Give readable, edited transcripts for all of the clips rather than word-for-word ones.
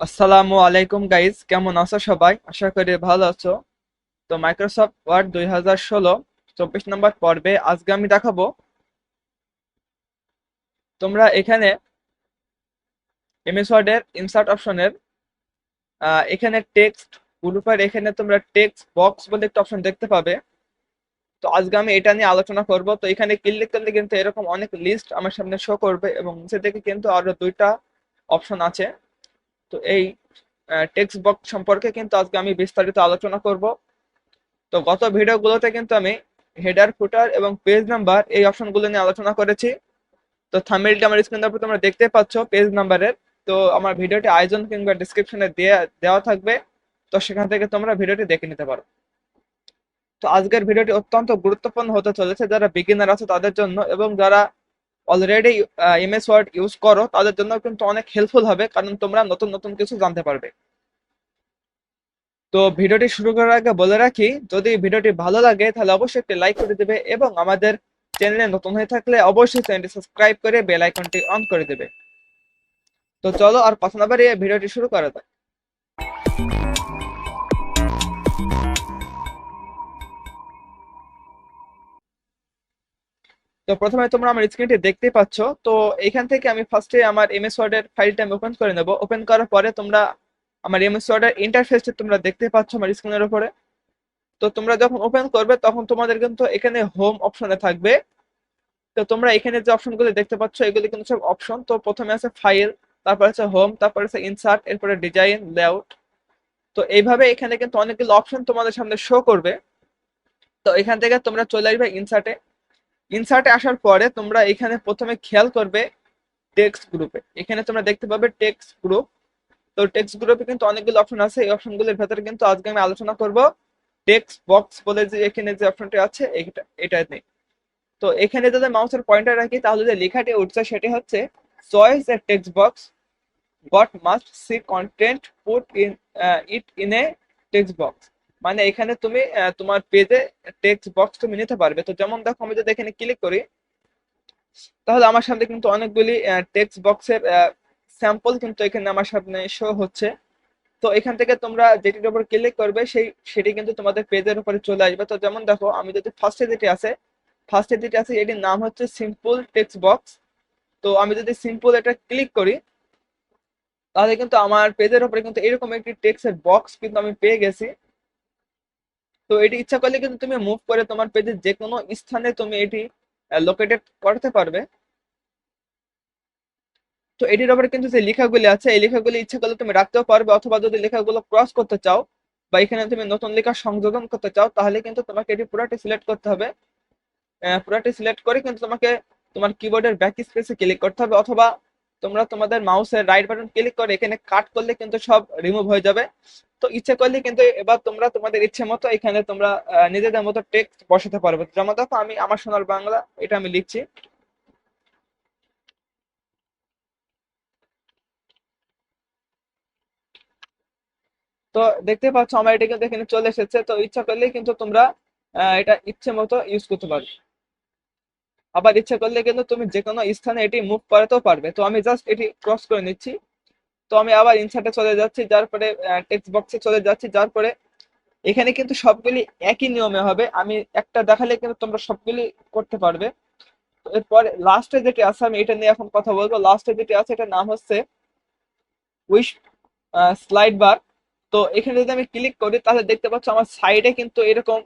আসসালামু আলাইকুম গাইজ, কেমন আছো সবাই? আশা করি ভালো আছো। তো মাইক্রোসফট ওয়ার্ড 2016 24 নম্বর পর্বে আজকে আমি দেখাবো তোমরা এখানে এমএস ওয়ার্ডের ইনসার্ট অপশনের এখানে টেক্সট গ্রুপের এখানে তোমরা টেক্সট বক্স বলে একটা অপশন দেখতে পাবে। তো আজকে আমি এটা নিয়ে আলোচনা করব। তো এখানে ক্লিক করলে কিন্তু এরকম অনেক লিস্ট আমার সামনে শো করবে এবং নিচে থেকে কিন্তু আরো দুইটা অপশন আছে। তো এই টেক্সট বক্স সম্পর্কে কিন্তু আজকে আমি বিস্তারিত আলোচনা করব। তো গত ভিডিওগুলোতে কিন্তু আমি হেডার ফুটার এবং পেজ নাম্বার এই অপশনগুলো নিয়ে আলোচনা করেছি। তো থাম্বনেইলটা আমার স্ক্রিনের উপর তোমরা দেখতে পাচ্ছ পেজ নাম্বারের। তো আমার ভিডিওটি আইজন কিংবা ডিসক্রিপশনে দেওয়া থাকবে। তো সেখান থেকে তোমরা ভিডিওটি দেখে নিতে পারো। তো আজকের ভিডিওটি অত্যন্ত গুরুত্বপূর্ণ হতে চলেছে যারা বিগিনার আছে তাদের জন্য, এবং যারা অলরেডি এমএস ওয়ার্ড ইউজ করো তাদের জন্য কিন্তু অনেক হেল্পফুল হবে, কারণ তোমরা নতুন নতুন কিছু জানতে পারবে। তো ভিডিওটি শুরু করার আগে বলে রাখি, যদি ভিডিওটি ভালো লাগে তাহলে অবশ্যই একটি লাইক করে দেবে এবং আমাদের চ্যানেলে নতুন হয়ে থাকলে অবশ্যই চ্যানেলটি সাবস্ক্রাইব করে বেল আইকনটি অন করে দেবে। তো চলো আর কথা না বাড়িয়ে ভিডিওটি শুরু করা যাক। তো প্রথমে তোমরা আমার স্ক্রিনটি দেখতে পাচ্ছ। তো এখান থেকে আমি ফার্স্টে আমার এমএস ওয়ার্ডের ফাইলটা আমি ওপেন করে নেব। ওপেন করার পরে তোমরা আমার এমএস ওয়ার্ডের ইন্টারফেসটি তোমরা দেখতে পাচ্ছ আমার স্ক্রিনের উপরে। তো তোমরা যখন ওপেন করবে তখন তোমাদের কিন্তু এখানে হোম অপশনে থাকবে। তো তোমরা এখানে যে অপশনগুলো দেখতে পাচ্ছ এগুলি কিন্তু সব অপশন। তো প্রথমে আছে ফাইল, তারপর আছে হোম, তারপর আছে ইনসার্ট, এরপরে ডিজাইন, লেআউট। তো এইভাবে এখানে কিন্তু অনেকগুলো অপশন তোমাদের সামনে শো করবে। তো এখান থেকে তোমরা চলে আসবে ইনসার্টে। ইনসার্টে আসার পরে তোমরা এখানে প্রথমে খেয়াল করবে টেক্সট গ্রুপে। এখানে তোমরা দেখতে পাবে টেক্সট গ্রুপ। তো টেক্সট গ্রুপে কিন্তু অনেকগুলো অপশন আছে। এই অপশনগুলোর ভেতরে কিন্তু আজকে আমি আলোচনা করব টেক্সট বক্স বলে যে এখানে যে অপশনটি আছে এটা নিয়ে। তো এখানে যদি মাউসের পয়েন্টার রাখি তাহলে যে লেখাটি উঠছে সেটি হচ্ছে choice a text box got must see content put in it in a text box. মানে এখানে তুমি তোমার পেজে টেক্সট বক্স তুমি নিতে পারবে। তো যেমন দেখো আমি যদি এখানে ক্লিক করি তাহলে আমার সামনে কিন্তু অনেকগুলি টেক্সট বক্সের স্যাম্পল কিন্তু এখানে আমার সামনে শো হচ্ছে। তো এখান থেকে তোমরা যেটির উপর ক্লিক করবে সেটি কিন্তু তোমাদের পেজের উপরে চলে আসবে। তো যেমন দেখো আমি যদি ফার্স্টে যেটি আছে এটির নাম হচ্ছে সিম্পল টেক্সট বক্স। তো আমি যদি সিম্পল এটা ক্লিক করি তাহলে কিন্তু আমার পেজের উপরে কিন্তু এরকম একটি টেক্সটের বক্স কিন্তু আমি পেয়ে গেছি। তো এটি ইচ্ছা করলে কিন্তু তুমি মুভ করে তোমার পেজের যে কোনো স্থানে তুমি এটি লোকেটেড করতে পারবে। তো এটির উপরে কিন্তু যে লেখাগুলি আছে এই লেখাগুলি ইচ্ছা করলে তুমি রাখতেও পারবে, অথবা যদি লেখাগুলো ক্রস করতে চাও বা এখানে তুমি নতুন লেখা সংযোজন করতে চাও তাহলে কিন্তু তোমাকে এটি পুরোটি সিলেক্ট করতে হবে। পুরোটি সিলেক্ট করে কিন্তু তোমাকে তোমার কিবোর্ডের ব্যাক স্পেসে ক্লিক করতে হবে, অথবা তোমরা তোমাদের মাউসের রাইট বাটন ক্লিক করে এখানে কাট করলে কিন্তু সব রিমুভ হয়ে যাবে। তো ইচ্ছে করলে কিন্তু এবার তোমরা তোমাদের ইচ্ছে মতো এখানে তোমরা নিজেদের মতো টেক্সট বসাতে পারবে। যেমন দেখো আমি আমার সোনার বাংলা এটা আমি লিখছি। তো দেখতে পাচ্ছ আমার এটা কিন্তু এখানে চলে এসেছে। তো ইচ্ছা করলেই কিন্তু তোমরা এটা ইচ্ছে মতো ইউজ করতে পারবে। আবার ইচ্ছা করলে কিন্তু তুমি যে কোনো স্থানে এটি মুভ করাতেও পারবে। তো আমি জাস্ট এটি ক্রস করে নিচ্ছি। তো আমি আবার ইনসার্টে চলে যাচ্ছি, যার পরে টেক্সট বক্সে চলে যাচ্ছি, যার পরে এখানে কিন্তু সবগুলি একই নিয়মে হবে। আমি একটা দেখালে কিন্তু তোমরা সবগুলি করতে পারবে। তো এরপরে লাস্টে যেটি আছে আমি এটা নিয়ে এখন কথা বলবো। লাস্টে যেটি আছে এটার নাম হচ্ছে উইশ স্লাইড বার। তো এখানে যদি আমি ক্লিক করি তাহলে দেখতে পাচ্ছ আমার সাইডে কিন্তু এরকম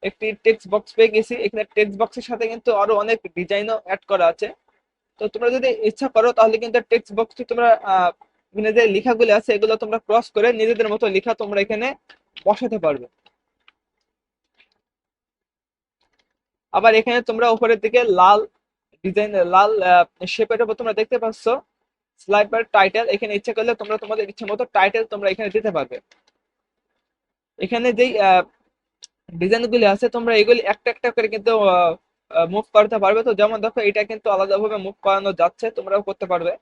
একটি টেক্সট বক্স পেয়ে গেছি। এখানে টেক্সট বক্সের সাথে কিন্তু আরো অনেক ডিজাইনও অ্যাড করা আছে। তো তোমরা যদি ইচ্ছা করো তাহলে কিন্তু টেক্সট বক্সটি তোমরা এখানে যে লেখাগুলো আছে এগুলো তোমরা ক্রস করে নিজেদের মতো লেখা তোমরা এখানে বসাতে পারবে। আবার এখানে তোমরা উপরের দিকে লাল ডিজাইন লাল শেপের উপর তোমরা দেখতে পাচ্ছ স্লাইড বার টাইটেল। এখানে ইচ্ছা করলে তোমরা তোমাদের ইচ্ছা মতো টাইটেল তোমরা এখানে দিতে পারবে। এখানে যেই ডিজাইন গুলি আছে তোমরা এগুলি একটা একটা করে কিন্তু মুভ করতে পারবে। তো যেমন দেখো এটা কিন্তু আলাদাভাবে মুভ করানো যাচ্ছে, তোমরাও করতে পারবে।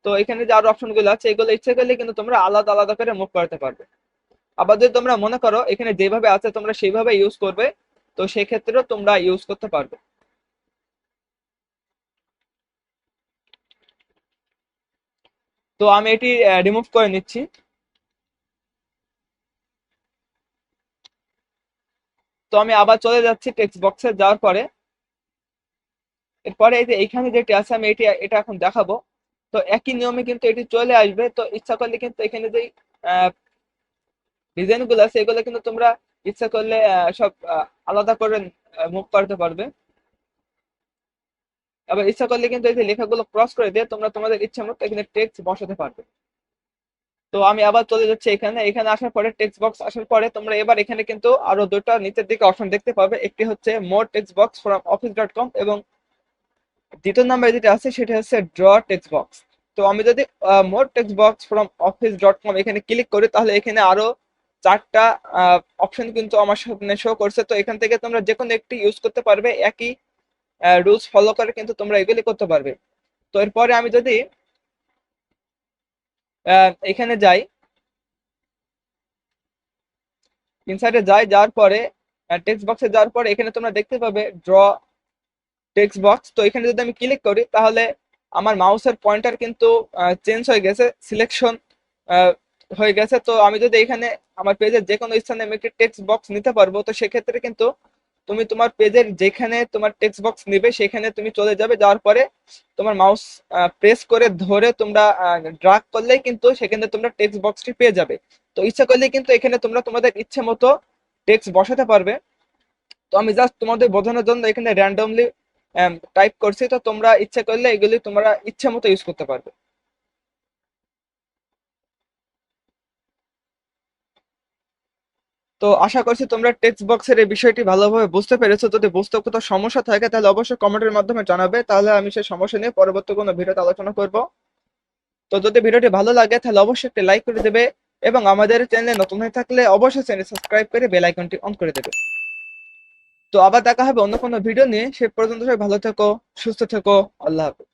তো এখানে যে আরো অপশন গুলো আছে এগুলো ইচ্ছে করলে কিন্তু তোমরা আলাদা আলাদা করে মুভ করতে পারবে। আবার যদি তোমরা মনে করো এখানে যেভাবে আছে তোমরা সেইভাবে ইউজ করবে, তো সেই ক্ষেত্রেও তোমরা ইউজ করতে পারবে। তো আমি এটি রিমুভ করে নিচ্ছি। তো আমি আবার চলে যাচ্ছি টেক্সট বক্সে যাওয়ার পরে, এরপরে এই যে এইখানে যেটি আছে আমি এটা এখন দেখাবো। তো একই নিয়মে কিন্তু এটি চলে আসবে। তো ইচ্ছা করলে কিন্তু এখানে যে ডিজাইন গুলো আছে এগুলো কিন্তু তোমরা ইচ্ছা করলে সব আলাদা করে মুভ করতে পারবে। আবার ইচ্ছা করলে কিন্তু এই যে লেখাগুলো ক্রস করে দিয়ে তোমরা তোমাদের ইচ্ছা মতো এখানে টেক্সট বসাতে পারবে। তো আমি আবার চলে যাচ্ছি এখানে, এখানে আসার পরে টেক্সট বক্স আসার পরে তোমরা এবার এখানে কিন্তু আরো দুটো নিচের দিকে অপশন দেখতে পাবে। একটি হচ্ছে মোর টেক্সট বক্স ফ্রম office.com এবং দ্বিতীয় নাম্বার যেটা আছে সেটা হচ্ছে ড্র টেক্সট বক্স। তো আমি যদি মোর টেক্সট বক্স ফ্রম office.com এখানে ক্লিক করি তাহলে এখানে আরো চারটা অপশন কিন্তু আমার সামনে শো করছে। তো এখান থেকে তোমরা যে কোনো একটি ইউজ করতে পারবে, একই রুলস ফলো করে কিন্তু তোমরা এগুলি করতে পারবে। তো এরপরে আমি যদি এখানে যাই, ইনসাইডে যাই, যাওয়ার পরে টেক্সট বক্সে যাওয়ার পরে এখানে তোমরা দেখতে পাবে ড্র টেক্সট বক্স। তো এখানে যদি আমি ক্লিক করি তাহলে আমার মাউসের পয়েন্টার কিন্তু চেঞ্জ হয়ে গেছে, সিলেকশন হয়ে গেছে। তো আমি যদি এখানে আমার পেজের যে কোনো স্থানে আমি একটি টেক্সট বক্স নিতে পারবো। তো সেক্ষেত্রে কিন্তু তুমি তোমার পেজের যেখানে তোমার টেক্সট বক্স নিবে সেখানে তুমি চলে যাবে, যাওয়ার পরে তোমার মাউস প্রেস করে ধরে তোমরা ড্রাগ করলেই কিন্তু সেখানে তোমরা টেক্সট বক্সটি পেয়ে যাবে। তো ইচ্ছা করলে কিন্তু এখানে তোমরা তোমাদের ইচ্ছে মতো টেক্সট বসাতে পারবে। তো আমি জাস্ট তোমাদের বোঝানোর জন্য এখানে র্যান্ডমলি টাইপ করছি। তো তোমরা ইচ্ছা করলে এগুলি তোমরা ইচ্ছে মতো ইউজ করতে পারবে। তো আশা করছি তোমরা টেক্সট বক্সের এই বিষয়টি ভালোভাবে বুঝতে পেরেছো। যদি বুঝতে কোথাও সমস্যা থাকে তাহলে অবশ্যই কমেন্টের মাধ্যমে জানাবে, তাহলে আমি সেই সমস্যা নিয়ে পরবর্তী কোনো ভিডিওতে আলোচনা করব। তো যদি ভিডিওটি ভালো লাগে তাহলে অবশ্যই একটা লাইক করে দেবে এবং আমাদের চ্যানেলে নতুন হয়ে থাকলে অবশ্যই চ্যানেল সাবস্ক্রাইব করে বেল আইকনটি অন করে দেবে। তো আবার দেখা হবে অন্য কোনো ভিডিও নিয়ে। সে পর্যন্ত সবাই ভালো থেকো, সুস্থ থেকো। আল্লাহ হাফেজ।